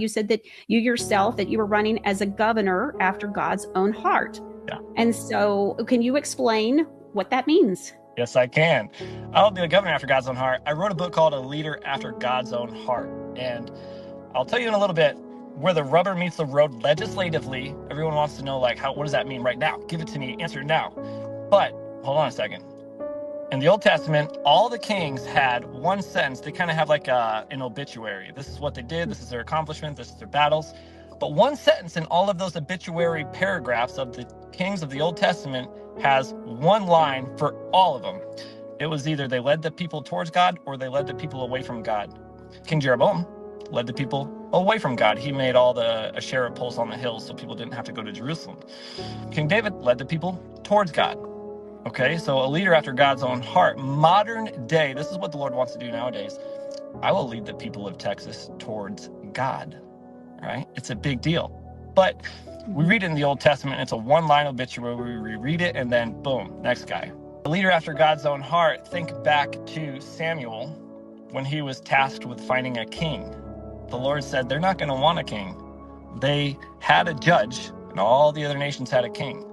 You said that you yourself, that you were running as a governor after God's own heart. Yeah. And so can you explain what that means? Yes, I can. I'll be a governor after God's own heart. I wrote a book called A Leader After God's Own Heart. And I'll tell you in a little bit where the rubber meets the road legislatively. Everyone wants to know, like, what does that mean right now? Give it to me. Answer it now. But hold on a second. In the Old Testament, all the kings had one sentence. They kind of have like an obituary. This is what they did. This is their accomplishment. This is their battles. But one sentence in all of those obituary paragraphs of the kings of the Old Testament has one line for all of them. It was either they led the people towards God or they led the people away from God. King Jeroboam led the people away from God. He made all the Asherah poles on the hills so people didn't have to go to Jerusalem. King David led the people towards God. Okay, so a leader after God's own heart. Modern day, this is what the Lord wants to do nowadays. I will lead the people of Texas towards God, right? It's a big deal. But we read it in the Old Testament. It's a one-line obituary. We reread it, and then boom, next guy. A leader after God's own heart. Think back to Samuel when he was tasked with finding a king. The Lord said they're not going to want a king. They had a judge, and all the other nations had a king.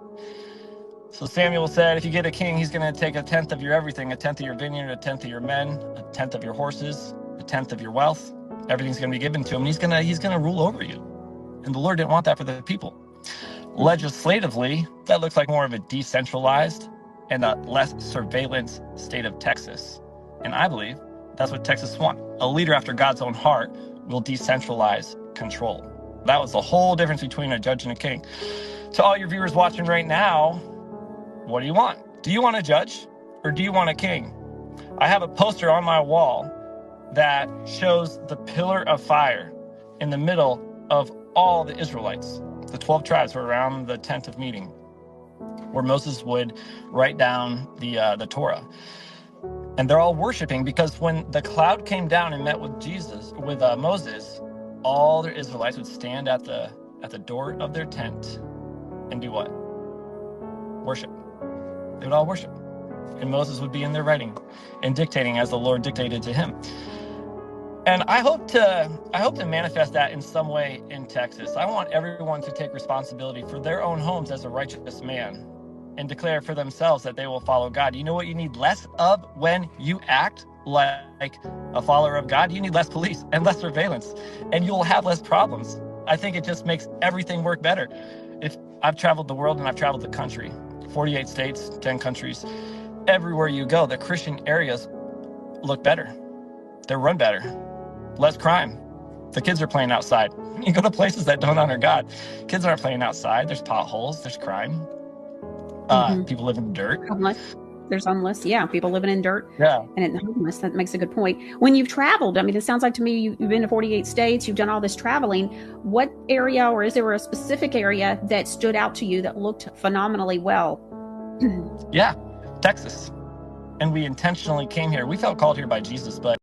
So Samuel said, if you get a king, he's going to take 1/10 of your everything, 1/10 of your vineyard, 1/10 of your men, 1/10 of your horses, 1/10 of your wealth. Everything's going to be given to him. And he's going to rule over you. And the Lord didn't want that for the people. Legislatively, that looks like more of a decentralized and a less surveillance state of Texas. And I believe that's what Texas wants. A leader after God's own heart will decentralize control. That was the whole difference between a judge and a king. To all your viewers watching right now, what do you want? Do you want a judge or do you want a king? I have a poster on my wall that shows the pillar of fire in the middle of all the Israelites. The 12 tribes were around the tent of meeting where Moses would write down the Torah. And they're all worshiping because when the cloud came down and met with Moses, all their Israelites would stand at the door of their tent and do what? Worship. They would all worship. And Moses would be in there writing and dictating as the Lord dictated to him. And I hope to manifest that in some way in Texas. I want everyone to take responsibility for their own homes as a righteous man and declare for themselves that they will follow God. You know what you need less of when you act like a follower of God? You need less police and less surveillance, and you'll have less problems. I think it just makes everything work better. If I've traveled the world and I've traveled the country, 48 states, 10 countries. Everywhere you go, the Christian areas look better. They're run better. Less crime. The kids are playing outside. You go to places that don't honor God. Kids aren't playing outside. There's potholes. There's crime. People live in dirt. There's homeless. Yeah, people living in dirt. Yeah. And homeless. That makes a good point. When you've traveled, I mean, it sounds like to me you've been to 48 states. You've done all this traveling. What area, or is there a specific area that stood out to you that looked phenomenally well? Yeah, Texas. And we intentionally came here. We felt called here by Jesus, but